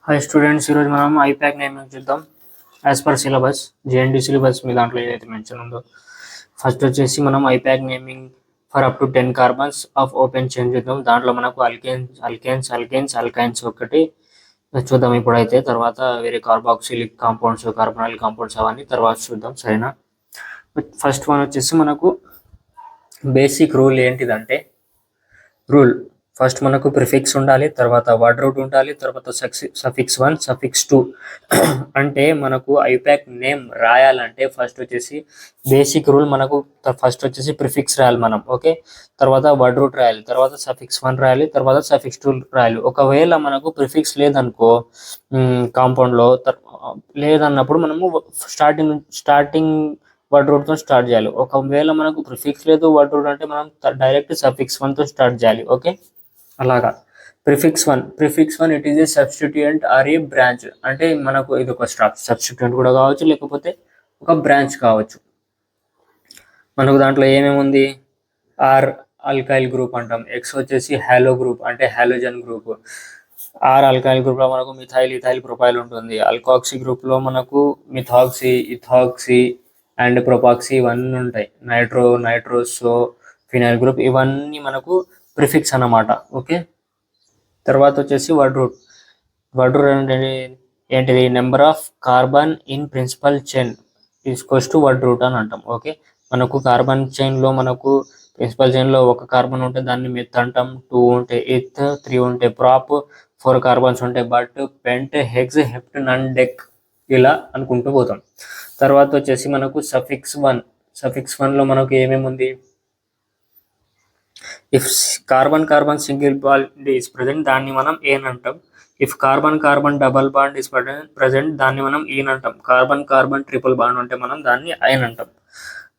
Hi students, ఈరోజు మనం IUPAC naming చూద్దాం. As per syllabus JNT syllabus మీ దాంట్లో ఏదైతే మెన్షన్ ఉందో ఫస్ట్ వచ్చేసి మనం IUPAC naming for up to 10 carbons of open chain చూద్దాం. దాంట్లో మనకు అల్కైన్స్ ఒకటి చూద్దాం ఇప్పుడైతే. తర్వాత వేరే కార్బాక్సిలిక్ కాంపౌండ్స్, కార్బనాయిల్ కాంపౌండ్స్ అవన్నీ తర్వాత చూద్దాం, సరేనా. ఫస్ట్ వన్ వచ్చేసి మనకు బేసిక్ రూల్ ఏంటిదంటే, రూల్ ఫస్ట్ మనకు ప్రిఫిక్స్ ఉండాలి, తర్వాత వర్డ్ రూట్ ఉండాలి, తర్వాత సఫిక్స్ 1 సఫిక్స్ 2. అంటే మనకు ఐప్యాక్ నేమ్ రాయాలంటే ఫస్ట్ వచ్చేసి బేసిక్ రూల్ మనకు ఫస్ట్ వచ్చేసి ప్రిఫిక్స్ రాయాలి మనం, ఓకే. తర్వాత వర్డ్ రూట్ రాయాలి, తర్వాత సఫిక్స్ 1 రాయాలి, తర్వాత సఫిక్స్ 2 రాయాలి. ఒకవేళ మనకు ప్రిఫిక్స్ లేదనుకో కాంపౌండ్లో లేదన్నప్పుడు మనము స్టార్టింగ్ వర్డ్ రూట్తో స్టార్ట్ చేయాలి. ఒకవేళ మనకు ప్రిఫిక్స్ లేదు వర్డ్ రూట్ అంటే మనం డైరెక్ట్ సఫిక్స్ 1తో స్టార్ట్ చేయాలి, ఓకే. అలాగా prefix 1 it is a substituent or a branch. అంటే మనకు ఇది ఒక సబ్స్టిట్యూయెంట్ కూడా కావచ్చు, లేకపోతే ఒక బ్రాంచ్ కావచ్చు. మనకు దాంట్లో ఏమేమి ఉంది, ఆర్ ఆల్కైల్ గ్రూప్ అంటాం, ఎక్స్ వచ్చేసి హాలో గ్రూప్ అంటే హాలోజన్ గ్రూప్, ఆర్ ఆల్కైల్ గ్రూప్లో మనకు మిథైల్ ఇథైల్ ప్రొపైల్ ఉంటుంది, ఆల్కాక్సీ గ్రూప్లో మనకు మిథాక్సీ ఇథాక్సీ అండ్ ప్రొపాక్సీ ఇవన్నీ ఉంటాయి, నైట్రోసో ఫినైల్ గ్రూప్ ఇవన్నీ మనకు ప్రిఫిక్స్ అన్నమాట, ఓకే. తర్వాత వచ్చేసి వర్డ్ రూట్ అంటే ఏంటిది, number of carbon in principle chain equals to word route అని అంటాం, ఓకే. మనకు కార్బన్ చైన్లో మనకు ప్రిన్సిపల్ చైన్లో ఒక కార్బన్ ఉంటే దాన్ని మెత్ అంటాం, 2 ఉంటే ఎత్, 3 ఉంటే ప్రాప్, 4 కార్బన్స్ ఉంటే but, pent, hex, heptane and dec, ఇలా అనుకుంటూ పోతాం. తర్వాత వచ్చేసి మనకు సఫిక్స్ 1లో మనకు ఏమేమి ఉంది, if carbon single bond is present దాన్ని మనం ఏన్ అంటాం, if carbon double bond is present దాన్ని మనం ఈన్ అంటాం, కార్బన్ ట్రిపుల్ బాండ్ ఉంటే మనం దాన్ని ఐన్ అంటాం.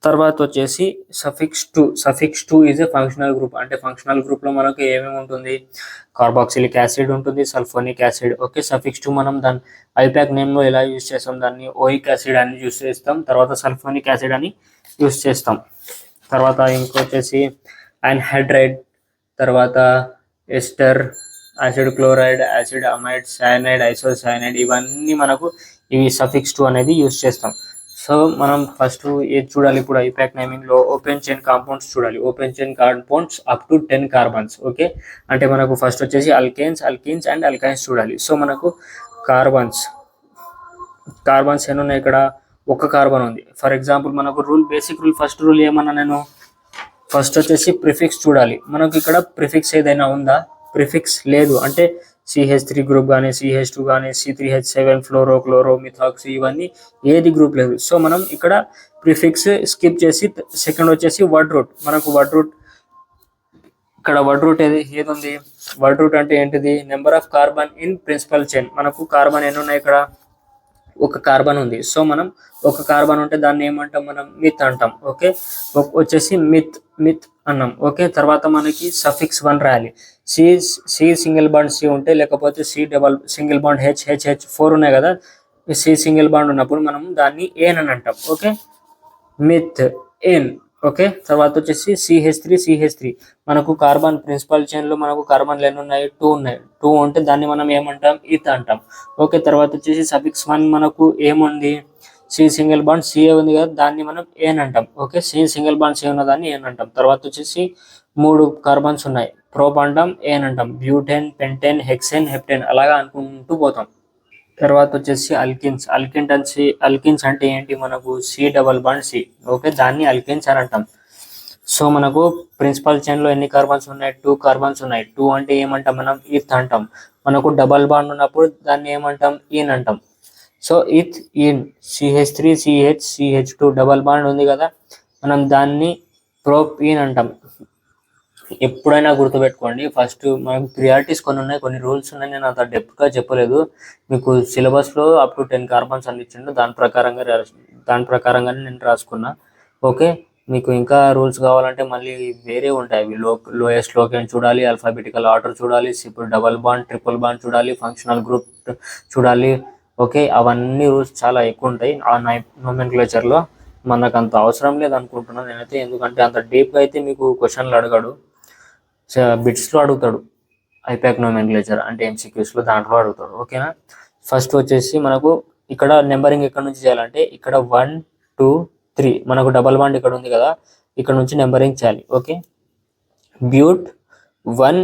తర్వాత వచ్చేసి suffix 2 is a functional group. అంటే ఫంక్షనల్ గ్రూప్లో మనకు ఏమేమి ఉంటుంది, కార్బాక్సిలిక్ యాసిడ్ ఉంటుంది, సల్ఫోనిక్ యాసిడ్, ఓకే. సఫిక్స్ 2 మనం దాన్ని ఐప్యాక్ నేమ్లో ఎలా యూజ్ చేస్తాం, దాన్ని ఓయిక్ యాసిడ్ అని యూజ్ చేస్తాం, తర్వాత సల్ఫోనిక్ యాసిడ్ అని యూజ్ చేస్తాం. తర్వాత ఇంకొచ్చేసి అన్హైడ్రైడ్, తర్వాత ester, acid chloride, acid amide, cyanide, isocyanide ఇవన్నీ మనకు ఇవి సఫిక్స్ 2 అనేది యూజ్ చేస్తాం. సో మనం ఫస్ట్ ఏది చూడాలి ఇప్పుడు ఐప్యాక్ నేమింగ్లో, ఓపెన్ చైన్ కాంపౌండ్స్ చూడాలి. Open chain compounds up to 10 carbons, okay. అంటే మనకు ఫస్ట్ వచ్చేసి అల్కీన్స్ అండ్ అల్కైన్స్ చూడాలి. సో మనకు కార్బన్స్ ఎన్ని ఉన్నాయి ఇక్కడ, ఒక కార్బన్ ఉంది. ఫర్ ఎగ్జాంపుల్ మనకు బేసిక్ రూల్ ఫస్ట్ రూల్ ఏమన్నా, నేను ఫస్ట్ వచ్చేసి ప్రిఫిక్స్ చూడాలి. మనకు ఇక్కడ ప్రిఫిక్స్ ఏదైనా ఉందా, ప్రిఫిక్స్ లేదు అంటే CH3 గ్రూప్ కానీ CH2 కానీ C3H7 ఫ్లోరో మిథాక్సీ ఇవన్నీ ఏది గ్రూప్ లేదు. సో మనం ఇక్కడ ప్రిఫిక్స్ స్కిప్ చేసి సెకండ్ వచ్చేసి వర్డ్ రూట్. మనకు వర్డ్ రూట్ ఏది ఉంది, వర్డ్ రూట్ అంటే ఏంటిది, number of carbon in principle chain. మనకు కార్బన్ ఎన్ని ఉన్నాయి ఇక్కడ, ఒక కార్బన్ ఉంది. సో మనం ఒక కార్బన్ ఉంటే దాన్ని ఏమంటాం, మనం మిత్ అంటాం, ఓకే. వచ్చేసి మిత్ అన్నాం, ఓకే. తర్వాత మనకి సఫిక్స్ 1 రాయాలి. సి సింగిల్ బాండ్ సి ఉంటే, లేకపోతే C double single bond H 4 ఉన్నాయి కదా, సి సింగిల్ బాండ్ ఉన్నప్పుడు మనం దాన్ని ఏన్ అని అంటాం, ఓకే. మిత్ ఏన్, ఓకే. తర్వాత వచ్చేసి CH3 మనకు కార్బన్ ప్రిన్సిపల్ చైన్లో మనకు కార్బన్లు ఎన్ని ఉన్నాయి, 2 ఉన్నాయి. 2 ఉంటే దాన్ని మనం ఏమంటాం, ఇత్ అంటాం, ఓకే. తర్వాత వచ్చేసి సఫిక్స్ 1 మనకు ఏముంది, సి సింగిల్ బాండ్ సి ఉంది కదా, దాన్ని మనం ఏన్ అంటాం, okay. C single bond C ఉన్న దాన్ని ఏన్ అంటాం. తర్వాత వచ్చేసి 3 కార్బన్స్ ఉన్నాయి, ప్రోప్ అంటాం, ఏన్ అంటాం, బ్యూటెన్, పెంటెన్, హెక్సేన్, హెప్టెన్ అలాగా అనుకుంటూ పోతాం. తర్వాత వచ్చేసి అల్కిన్స్ అంటే ఏంటి, మనకు C double bond C, okay, దాన్ని అల్కిన్స్ అని అంటాం. సో మనకు ప్రిన్సిపల్ చైన్లో ఎన్ని కార్బన్స్ ఉన్నాయి, 2 కార్బన్స్ ఉన్నాయి. 2 అంటే ఏమంటాం, మనం ఇత్ అంటాం. మనకు డబల్ బాండ్ ఉన్నప్పుడు దాన్ని ఏమంటాం, ఈన్ అంటాం. సో ఈన్ CH2 డబల్ బాండ్ ఉంది కదా, మనం దాన్ని ప్రోప్ ఈన్ అంటాం. ఎప్పుడైనా గుర్తుపెట్టుకోండి, ఫస్ట్ మనకు ప్రియారిటీస్ కొన్ని ఉన్నాయి, కొన్ని రూల్స్ ఉన్నాయి. నేను అంత డెప్త్గా చెప్పలేదు, మీకు సిలబస్లో అప్ టు 10 కార్బన్స్ అందించిండు, దాని ప్రకారంగానే నేను రాసుకున్నా, ఓకే. మీకు ఇంకా రూల్స్ కావాలంటే మళ్ళీ వేరే ఉంటాయి, అవి లోయెస్ట్ లోకెన్ చూడాలి, ఆల్ఫాబెటికల్ ఆర్డర్ చూడాలి, ఇప్పుడు డబల్ బాండ్ ట్రిపుల్ బాండ్ చూడాలి, ఫంక్షనల్ గ్రూప్ చూడాలి, ఓకే. అవన్నీ రూల్స్ చాలా ఎక్కువ ఉంటాయి ఆ నోమెన్క్లేచర్లో. మనకు అంత అవసరం లేదు అనుకుంటున్నాను నేనైతే, ఎందుకంటే అంత డీప్గా అయితే మీకు క్వశ్చన్లు అడగడు, బిట్స్లో అడుగుతాడు. ఐపాక్ నోమెన్క్లేచర్ అంటే ఎంసీక్యూస్లో దాంట్లో అడుగుతాడు. ఓకేనా. ఫస్ట్ వచ్చేసి మనకు ఇక్కడ నెంబరింగ్ ఎక్కడ నుంచి చేయాలంటే ఇక్కడ 1 2 3 మనకు డబల్ బాండ్ ఇక్కడ ఉంది కదా, ఇక్కడ నుంచి నెంబరింగ్ చేయాలి. ఓకే. బ్యూట్ 1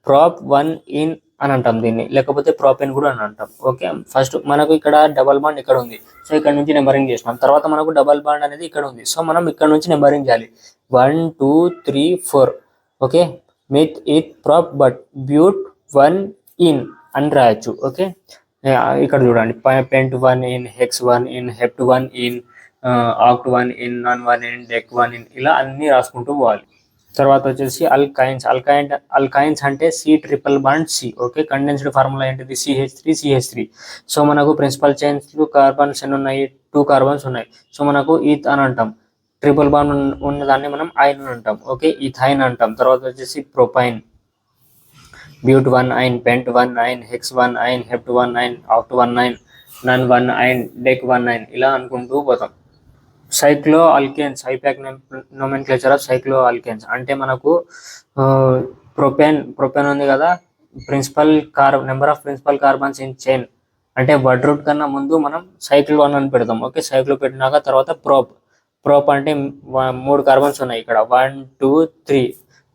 ప్రాప్ 1 ఇన్ అని అంటాం దీన్ని, లేకపోతే ప్రాపెన్ కూడా అని అంటాం. ఓకే. ఫస్ట్ మనకు ఇక్కడ డబల్ బాండ్ ఇక్కడ ఉంది, సో ఇక్కడ నుంచి నెంబరింగ్ చేసినాం. తర్వాత మనకు డబల్ బాండ్ అనేది ఇక్కడ ఉంది, సో మనం ఇక్కడ నుంచి నెంబరింగ్ చేయాలి. 1 2 3 4. Okay. Meth eth prop but but 1 ene అని రాయొచ్చు. ఓకే. ఇక్కడ చూడండి, pent 1 ene, hex 1 ene, hept 1 ene, oct 1 ene, non 1 ene, dec 1 ene, ఇలా అన్ని రాసుకుంటూ పోవాలి. తర్వాత వచ్చేసి అల్కైన్స్ అంటే C∼ ఓకే. కండెన్స్డ్ ఫార్ములా ఏంటిది? CH3. సో మనకు ప్రిన్సిపల్ చైన్స్ కార్బన్స్ ఎన్ని ఉన్నాయి? 2 కార్బన్స్ ఉన్నాయి. సో మనకు ఈత్ అని అంటాం. ట్రిపుల్ బాండ్ ఉన్న దాన్ని మనం ఐన్ అని అంటాం. ఓకే. ఈథైన్ అంటాం. తర్వాత వచ్చేసి propyne, but 1 yne, pent 1 yne, hex 1 yne, hept 1 yne, oct 1 yne, non 1 yne, dec 1 yne, ఇలా అనుకుంటూ పోతాం. Cyclo alkanes, IUPAC nomenclature of cyclo alkanes అంటే మనకు ప్రొపెన్ ఉంది కదా, number of principal carbons in chain అంటే వర్డ్ రూట్ కన్నా ముందు మనం సైకిల్ 1 అని పెడతాం. ఓకే. సైక్లో పెట్టినాక తర్వాత ప్రోప్ అంటే 3 కార్బన్స్ ఉన్నాయి ఇక్కడ, 1 2 3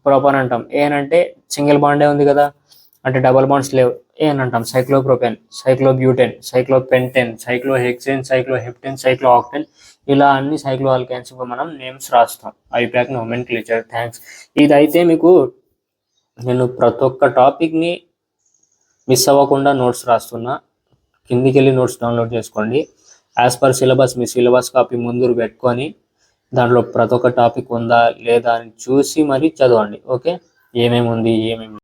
ప్రోప్ అని అంటాం. ఏన్ అంటే సింగిల్ బాండే ఉంది కదా, అంటే డబల్ బాండ్స్ లేవు, ఏన్ అంటాం. సైక్లోప్రోపెన్, సైక్లోబ్యూటెన్, సైక్లోపెంటెన్, సైక్లోహెక్సేన్, సైక్లోహెప్టెన్, సైక్లోఆక్టెన్, ఇలా అన్ని సైక్లో ఆల్కైన్స్ మనం నేమ్స్ రాస్తాం. ఐపాక్ నోమెన్క్లేచర్. థ్యాంక్స్. ఇదైతే మీకు నేను ప్రతి ఒక్క టాపిక్ని మిస్ అవ్వకుండా నోట్స్ రాస్తున్నా, కిందికి వెళ్ళి నోట్స్ డౌన్లోడ్ చేసుకోండి. యాజ్ పర్ సిలబస్ మీ సిలబస్ కాపీ ముందు పెట్టుకొని దాంట్లో ప్రతి ఒక్క టాపిక్ ఉందా లేదా అని చూసి మరి చదవండి. ఓకే. ఏమేమి ఉంది ఏమేమి